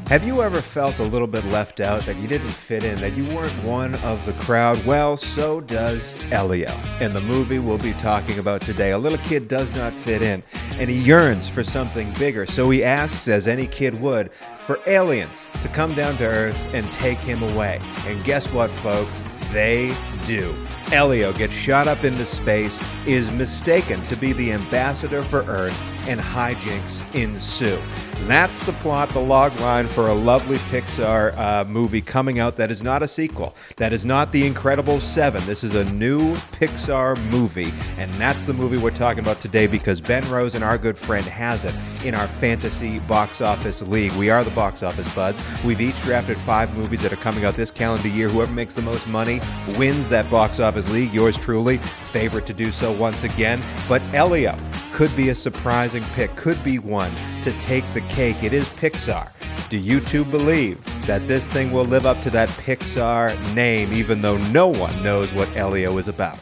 Have you ever felt a little bit left out, that you didn't fit in, that you weren't one of the crowd? Well, so does Elio. In the movie we'll be talking about today, a little kid does not fit in, and he yearns for something bigger. So he asks, as any kid would, for aliens to come down to Earth and take him away. And guess what, folks? They do. Elio gets shot up into space, is mistaken to be the ambassador for Earth, and hijinks ensue. That's the plot, the log line for a lovely Pixar movie coming out that is not a sequel. That is not The Incredibles 7. This is a new Pixar movie, and that's the movie we're talking about today because Ben Rose and our good friend has it in our fantasy box office league. We are the box office buds. We've each drafted 5 movies that are coming out this calendar year. Whoever makes the most money wins that box office league. Yours truly, favorite to do so once again. But Elio could be a surprising pick, could be one to take the cake. It is Pixar. Do you two believe that this thing will live up to that Pixar name, even though no one knows what Elio is about?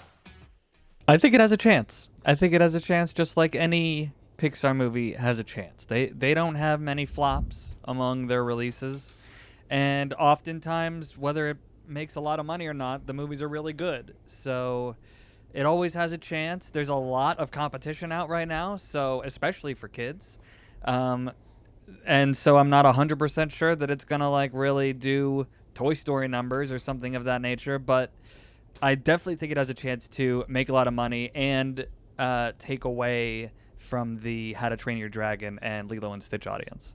I think it has a chance. I think it has a chance just like any Pixar movie has a chance. They don't have many flops among their releases. And oftentimes, whether it makes a lot of money or not, the movies are really good. So it always has a chance. There's a lot of competition out right now, so especially for kids. And so I'm not 100% sure that it's going to like really do Toy Story numbers or something of that nature, but I definitely think it has a chance to make a lot of money and take away from the How to Train Your Dragon and Lilo and Stitch audience.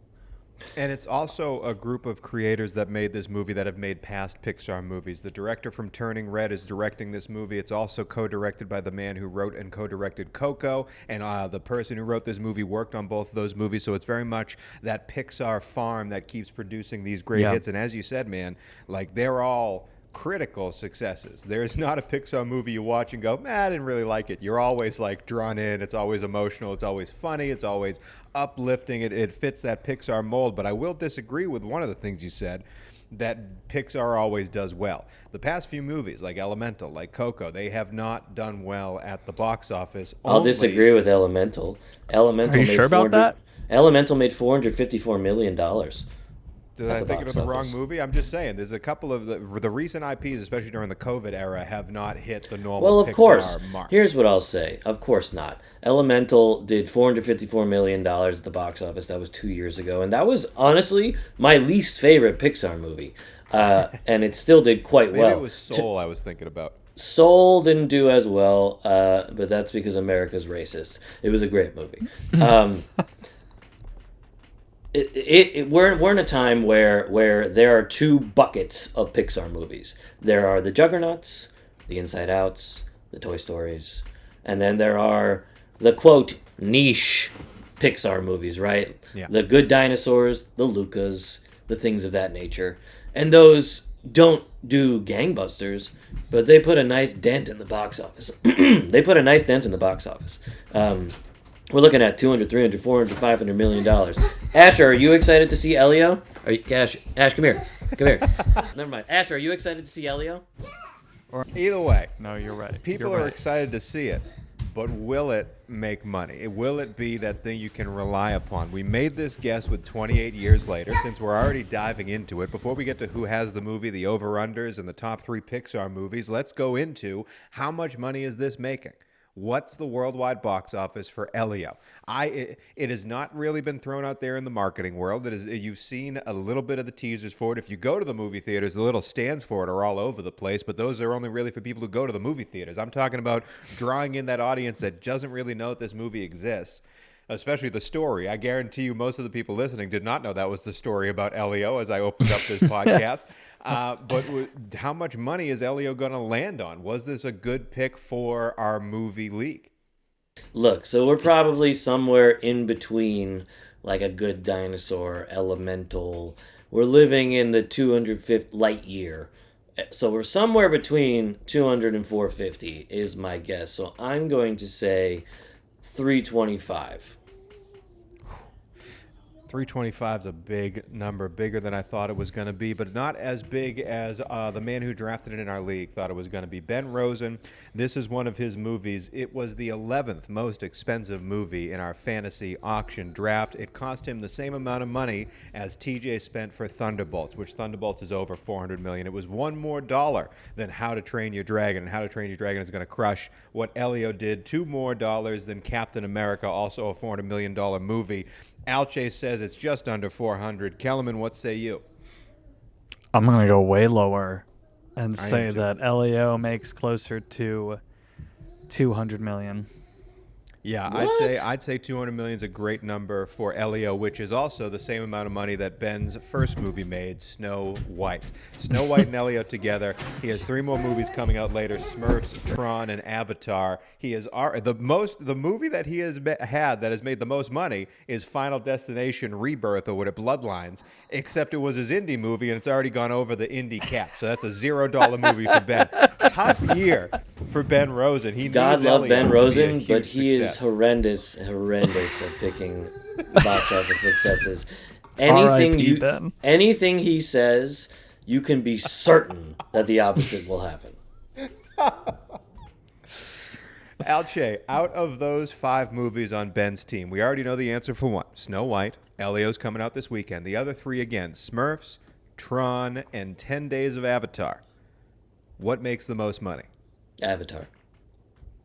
And it's also a group of creators that made this movie that have made past Pixar movies. The director from Turning Red is directing this movie. It's also co-directed by the man who wrote and co-directed Coco. And the person who wrote this movie worked on both of those movies. So it's very much that Pixar farm that keeps producing these great hits. And as you said, man, like they're all critical successes. There's not a Pixar movie you watch and go, I didn't really like it. You're always like drawn in. It's always emotional. It's always funny. It's always uplifting. It fits that Pixar mold. But I will disagree with one of the things you said that Pixar always does well. The past few movies, like Elemental, like Coco, they have not done well at the box office. I'll disagree with Elemental. Elemental. Are you sure about that? Elemental made $454 million. Did I think of the wrong movie? I'm just saying, there's a couple of the recent IPs, especially during the COVID era, have not hit the normal Pixar mark. Here's what I'll say. Of course not. Elemental did $454 million at the box office. That was 2 years ago. And that was, honestly, my least favorite Pixar movie. And it still did quite well. Maybe it was Soul I was thinking about. Soul didn't do as well, but that's because America's racist. It was a great movie. We're in a time where there are 2 buckets of Pixar movies. There are the juggernauts, the Inside Outs, the Toy Stories, and then there are the, quote, niche Pixar movies, right? Yeah. The Good Dinosaurs, the Lucas, the things of that nature. And those don't do gangbusters, but they put a nice dent in the box office. They put a nice dent in the box office. We're looking at $200, $300, $400, $500 million. Asher, are you excited to see Elio? Ash, come here. Come here. Never mind. Asher, are you excited to see Elio? Either way, No, you're right. people are excited to see it, but will it make money? Will it be that thing you can rely upon? We made this guess with 28 years later, since we're already diving into it. Before we get to who has the movie, the over-unders, and the top 3 Pixar movies, let's go into how much money is this making? What's the worldwide box office for Elio? It has not really been thrown out there in the marketing world. You've seen a little bit of the teasers for it. If you go to the movie theaters, the little stands for it are all over the place, but those are only really for people who go to the movie theaters. I'm talking about drawing in that audience that doesn't really know that this movie exists, especially the story. I guarantee you most of the people listening did not know that was the story about Elio as I opened up this podcast. But how much money is Elio going to land on? Was this a good pick for our movie league? Look, so we're probably somewhere in between like a Good Dinosaur, Elemental. We're living in the 250 light year. So we're somewhere between 200 and 450 is my guess. So I'm going to say 325. 325 is a big number, bigger than I thought it was going to be, but not as big as the man who drafted it in our league thought it was going to be. Ben Rosen, this is one of his movies. It was the 11th most expensive movie in our fantasy auction draft. It cost him the same amount of money as TJ spent for Thunderbolts, which Thunderbolts is over $400 million. It was one more dollar than How to Train Your Dragon, and How to Train Your Dragon is going to crush what Elio did. $2 more than Captain America, also a $400 million movie. Alche says it's just under 400. Kellerman, what say you? I'm going to go way lower and I am say too. that Elio makes closer to 200 million. Yeah, What? I'd say 200 million is a great number for Elio, which is also the same amount of money that Ben's first movie made, Snow White. Snow White and Elio together. He has 3 more movies coming out later: Smurfs, Tron, and Avatar. He is the movie that he has had that has made the most money is Final Destination Rebirth, or what it Bloodlines. Except it was his indie movie, and it's already gone over the indie cap. So that's a $0 movie for Ben. Tough year for Ben Rosen. He God needs love Elio Ben to be a Rosen, huge but he is success. horrendous at picking box office successes. R.I.P. Ben. Anything he says, you can be certain that the opposite will happen. Alche, out of those 5 movies on Ben's team, we already know the answer for one. Snow White. Elio's coming out this weekend. The other 3, again, Smurfs, Tron, and 10 Days of Avatar. What makes the most money? Avatar.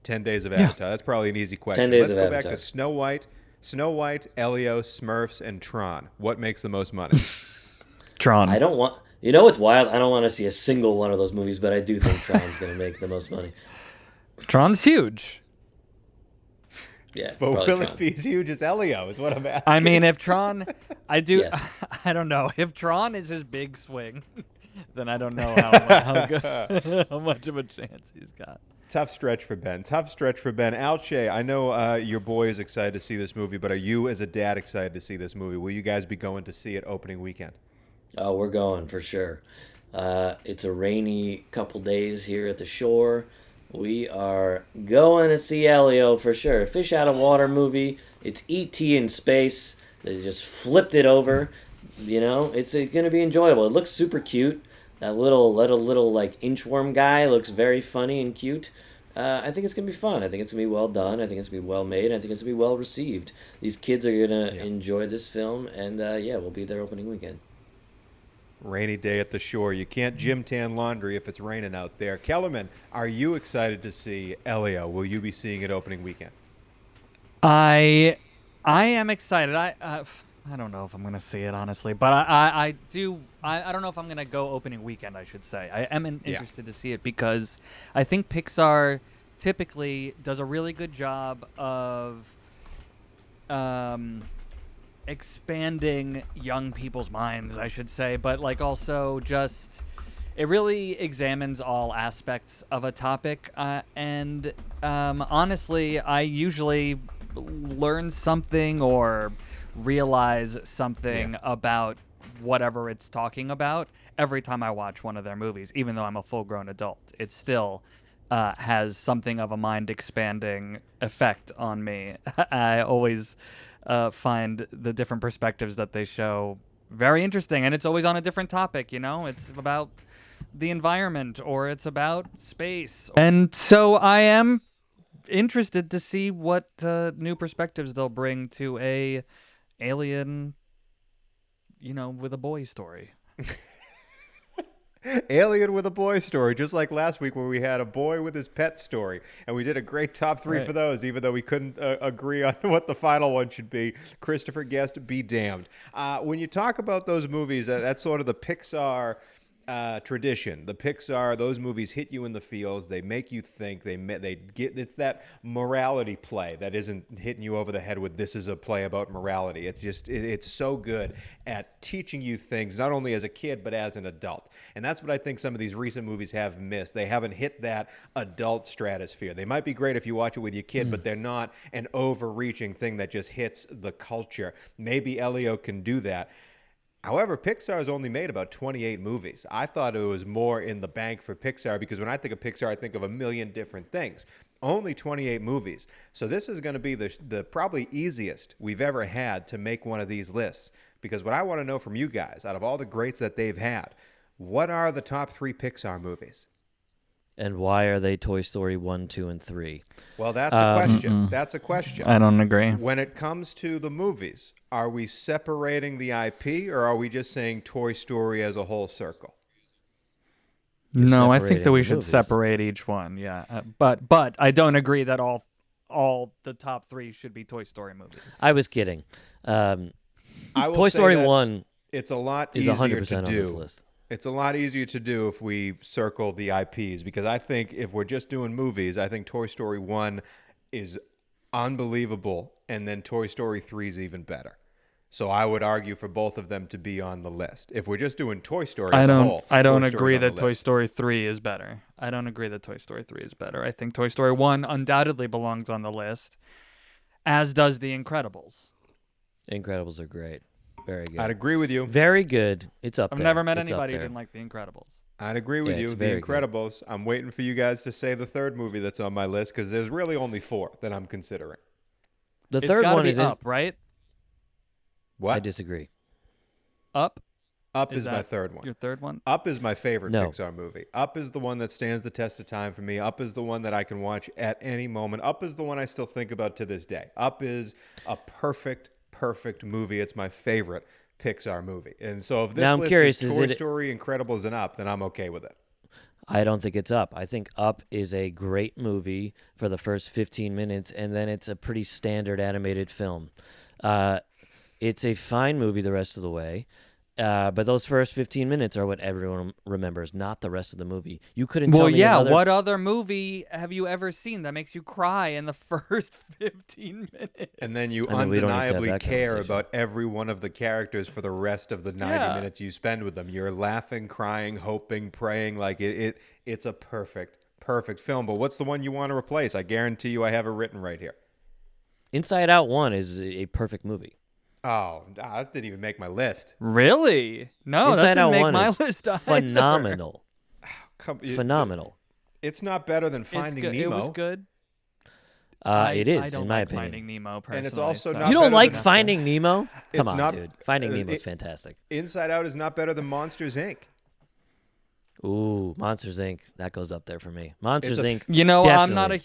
10 Days of Avatar. That's probably an easy question. 10 Days Let's of go Avatar. back to Snow White, Elio, Smurfs, and Tron. What makes the most money? Tron. I don't want. You know what's wild? I don't want to see a single one of those movies, but I do think Tron's going to make the most money. Tron's huge. Yeah, But probably will Tron. it be as huge as Elio is what I'm asking. I mean, if Tron, I do, Yes. I don't know. If Tron is his big swing, then I don't know how good, how much of a chance he's got. Tough stretch for Ben. Alche, I know your boy is excited to see this movie, but are you as a dad excited to see this movie? Will you guys be going to see it opening weekend? Oh, we're going for sure. It's a rainy couple days here at the shore. We are going to see Elio for sure. Fish out of water movie. It's E.T. in space. They just flipped it over. You know, it's going to be enjoyable. It looks super cute. That little like inchworm guy looks very funny and cute. I think it's going to be fun. I think it's going to be well done. I think it's going to be well made. I think it's going to be well received. These kids are going to enjoy this film. And we'll be there opening weekend. Rainy day at the shore. You can't gym tan laundry if it's raining out there. Kellerman, are you excited to see Elio? Will you be seeing it opening weekend? I am excited. I don't know if I'm gonna see it honestly, but I do. I don't know if I'm gonna go opening weekend. I should say I am interested to see it because I think Pixar typically does a really good job of expanding young people's minds, I should say, but like also just it really examines all aspects of a topic, and honestly, I usually learn something or realize something about whatever it's talking about every time I watch one of their movies, even though I'm a full-grown adult. It still has something of a mind-expanding effect on me. I always find the different perspectives that they show very interesting, and it's always on a different topic. You know, it's about the environment or it's about space, and so I am interested to see what new perspectives they'll bring to a alien, with a boy story. Alien with a boy story, just like last week where we had a boy with his pet story. And we did a great top 3 Right. for those, even though we couldn't agree on what the final one should be. Christopher Guest, be damned. When you talk about those movies, that's sort of the Pixar tradition. The Pixar, those movies hit you in the feels. They make you think. They get, it's that morality play that isn't hitting you over the head with this is a play about morality. It's just it's so good at teaching you things, not only as a kid but as an adult. And that's what I think some of these recent movies have missed. They haven't hit that adult stratosphere. They might be great if you watch it with your kid, but they're not an overreaching thing that just hits the culture. Maybe Elio can do that. However, Pixar's only made about 28 movies. I thought it was more in the bank for Pixar because when I think of Pixar, I think of a million different things. only 28 movies. So this is going to be the probably easiest we've ever had to make one of these lists. Because what I want to know from you guys, out of all the greats that they've had, what are the top 3 Pixar movies? And why are they Toy Story 1, 2, and 3? Well, that's a question. That's a question. I don't agree. When it comes to the movies, are we separating the IP or are we just saying Toy Story as a whole circle? No, I think that separating we the should movies. separate each one. Yeah, but I don't agree that all the top 3 should be Toy Story movies. I was kidding. I will Toy say Story that 1 it's a lot is easier 100% to on this do. list. It's a lot easier to do if we circle the IPs, because I think if we're just doing movies, I think Toy Story 1 is unbelievable, and then Toy Story 3 is even better. So I would argue for both of them to be on the list. If we're just doing Toy Story as a whole, I don't Toy Story's agree on the that Toy list. Story 3 is better. I don't agree that Toy Story 3 is better. I think Toy Story 1 undoubtedly belongs on the list, as does The Incredibles. Incredibles are great. Very good. I'd agree with you. Very good. It's up I've there. never met It's up anybody who there. didn't like The Incredibles. I'd agree with Yeah, you. it's The very good. Incredibles. I'm waiting for you guys to say the third movie that's on my list, because there's really only 4 that I'm considering. The It's third gotta one be is Up, right? What? I disagree. Up Up is my that third one. Your third one? Up is my favorite No. Pixar movie. Up is the one that stands the test of time for me. Up is the one that I can watch at any moment. Up is the one I still think about to this day. Up is a perfect movie. It's my favorite Pixar movie. And so if this Now I'm list curious, is is Toy it- Story, Incredibles, and Up, then I'm okay with it. I don't think it's Up. I think Up is a great movie for the first 15 minutes, and then it's a pretty standard animated film. It's a fine movie the rest of the way, but those first 15 minutes are what everyone remembers, not the rest of the movie. You couldn't tell Well, me yeah. another... What other movie have you ever seen that makes you cry in the first 15 minutes? And then you I mean, we don't need to have undeniably that care conversation. about every one of the characters for the rest of the 90 Yeah. minutes you spend with them. You're laughing, crying, hoping, praying. Like it's a perfect film. But what's the one you want to replace? I guarantee you I have it written right here. Inside Out 1 is a perfect movie. Oh, that didn't even make my list. Really? No, Inside that didn't Out make 1 my is list either. phenomenal. Phenomenal. It's not better than It's Finding good. Nemo. It was good. It is, I don't in my like opinion. Finding Nemo personally. And it's also so- not You don't better like than- Finding Nemo? Come on, not- dude. Finding uh, Nemo is it- fantastic. Inside Out is not better than Monsters, Inc. Ooh, Monsters Inc. That goes up there for me. Monsters a Inc. You know, I'm not Definitely.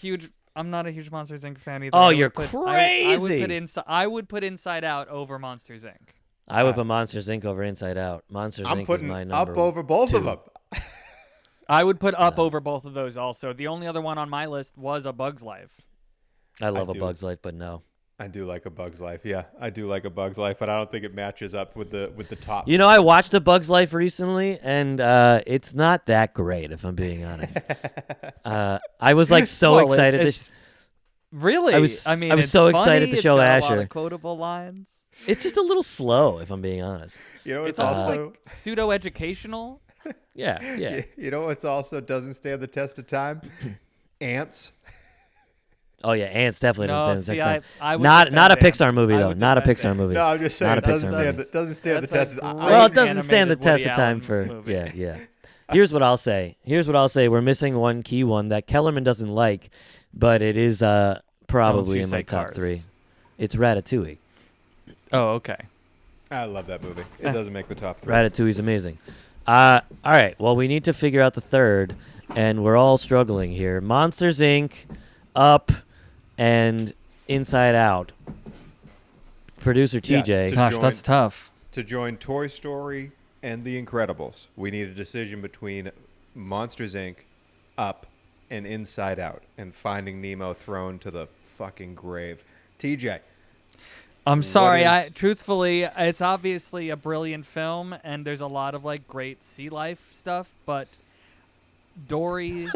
a huge Monsters Inc. fan either. Oh, I would you're put- crazy. I would put Inside Out over Monsters Inc. I would put Monsters Inc. over Inside Out. Monsters I'm Inc. is putting my number Up over both of 2. them. I would put Up over both of those also. The only other one on my list was A Bug's Life. I love A do. Bug's Life, but no. I do like A Bug's Life. Yeah, I do like A Bug's Life, but I don't think it matches up with the top. You know, I watched A Bug's Life recently, and it's not that great, if I'm being honest. I was like so Well, excited. it's- Really? I was mean, so it's funny, excited to it's show got a lot Asher. of quotable lines. It's just a little slow, if I'm being honest. You know, It's it's also also like pseudo-educational. Yeah. you know what's also doesn't stand the test of time? Ants. Oh yeah, Ants definitely No, doesn't stand see, the test of I time. would Not a defend Pixar Ants. movie I though. would Not a defend Pixar Ants. movie. No, I'm just saying Not it a doesn't Pixar stand. movie. It doesn't stand the That's test. a Of great Well, it doesn't stand the animated test Woody of time Allen for movie. yeah. Here's what I'll say. We're missing one key one that Kellerman doesn't like, but it is probably you in my say top Cars. 3. It's Ratatouille. Oh, okay. I love that movie. It doesn't make the top 3. Ratatouille's amazing. All right. Well, we need to figure out the third, and we're all struggling here. Monsters Inc., Up, and Inside Out. Producer Yeah, TJ. to Gosh, join- that's tough. To join Toy Story and The Incredibles, we need a decision between Monsters Inc., Up, and Inside Out, and Finding Nemo thrown to the fucking grave. TJ. I'm sorry. is- Truthfully, it's obviously a brilliant film, and there's a lot of like great sea life stuff. But Dory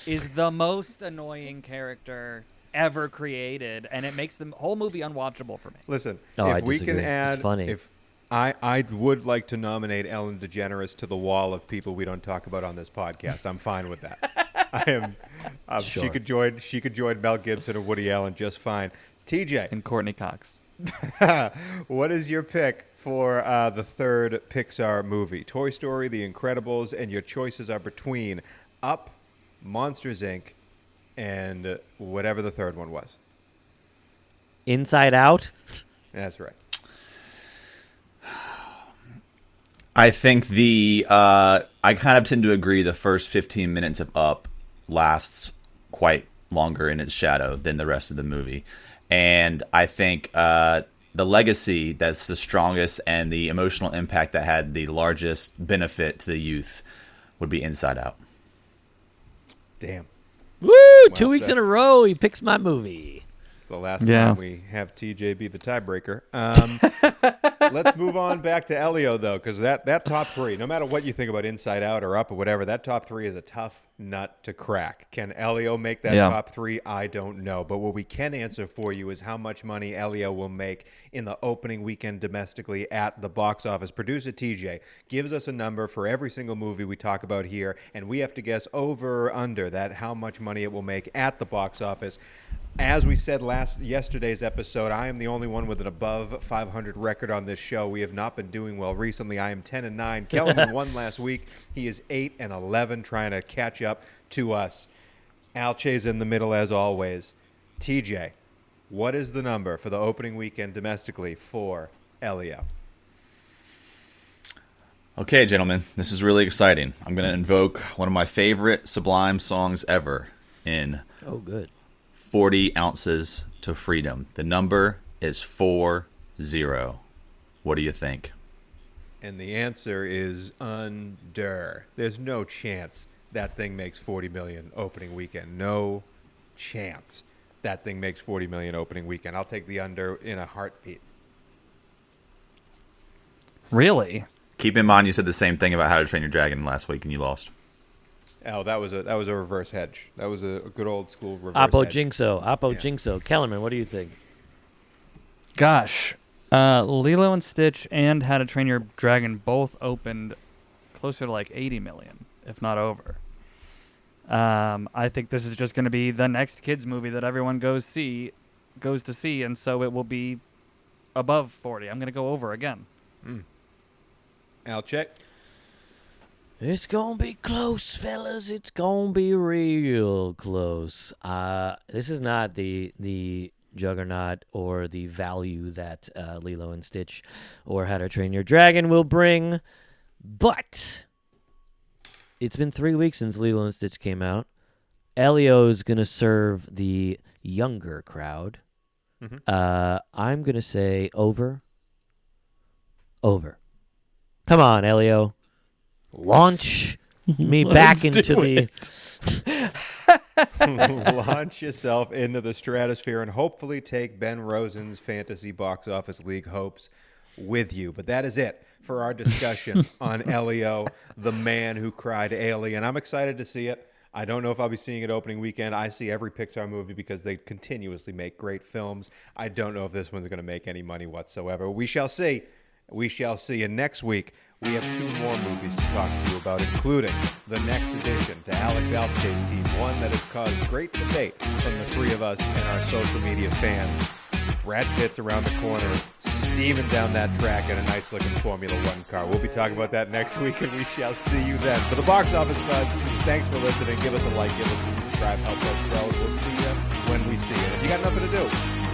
is the most annoying character ever created, and it makes the whole movie unwatchable for me. Listen, Oh, I if we can disagree. It's add, funny. if I would like to nominate Ellen DeGeneres to the wall of people we don't talk about on this podcast. I'm fine with that. I am. She Sure. could join Mel Gibson or Woody Allen just fine. TJ, And Courtney Cox. what is your pick for the third Pixar movie? Toy Story, The Incredibles, and your choices are between Up, Monsters Inc., and whatever the third one was. Inside Out. That's right. I think I kind of tend to agree the first 15 minutes of Up lasts quite longer in its shadow than the rest of the movie. And I think the legacy that's the strongest and the emotional impact that had the largest benefit to the youth would be Inside Out. Damn. Woo! 2 weeks in a row, he picks my movie. It's the last time we have TJ be the tiebreaker. Let's move on back to Elio, though, because that top three, no matter what you think about Inside Out or Up or whatever, that top three is a tough nut to crack. Can Elio make that top three? I don't know. But what we can answer for you is how much money Elio will make in the opening weekend domestically at the box office. Producer TJ gives us a number for every single movie we talk about here, and we have to guess over or under that how much money it will make at the box office. As we said yesterday's episode, I am the only one with an above 500 record on this show. We have not been doing well recently. I am 10-9. Kellerman won last week. He is 8-11, trying to catch up to us. Alche's in the middle as always. TJ, what is the number for the opening weekend domestically for Elio? Okay, gentlemen, this is really exciting. I'm going to invoke one of my favorite Sublime songs ever in Oh, good. 40 Ounces to Freedom. The number is 40. What do you think? And the answer is under. There's no chance that thing makes 40 million opening weekend. No chance that thing makes 40 million opening weekend. I'll take the under in a heartbeat. Really? Keep in mind you said the same thing about How to Train Your Dragon last week and you lost. Oh, that was a reverse hedge. That was a good old school reverse Oppo hedge. Jinxo. Kellerman, what do you think? Gosh. Lilo and Stitch and How to Train Your Dragon both opened closer to like 80 million, if not over. I think this is just going to be the next kids movie that everyone goes to see, and so it will be above 40. I'm going to go over again. I'll check. It's gonna be close, fellas. It's gonna be real close. This is not the juggernaut or the value that Lilo and Stitch or How to Train Your Dragon will bring, but it's been 3 weeks since Lilo and Stitch came out. Elio's gonna serve the younger crowd. I'm gonna say over. Come on, Elio. Launch me back into the... Launch yourself into the stratosphere and hopefully take Ben Rosen's fantasy box office league hopes with you. But that is it for our discussion on Elio, the man who cried alien. I'm excited to see it. I don't know if I'll be seeing it opening weekend. I see every Pixar movie because they continuously make great films. I don't know if this one's going to make any money whatsoever. We shall see. We shall see. And next week, we have 2 more movies to talk to you about, including the next addition to Alex Alche's team, one that has caused great debate from the 3 of us and our social media fans. Brad Pitt's around the corner, steaming down that track in a nice-looking Formula One car. We'll be talking about that next week, and we shall see you then. For the Box Office Buds, thanks for listening. Give us a like, give us a subscribe, help us grow. We'll see you when we see you. If you got nothing to do,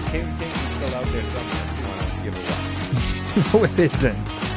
King is still out there somewhere if you want to give it a watch. No, it isn't.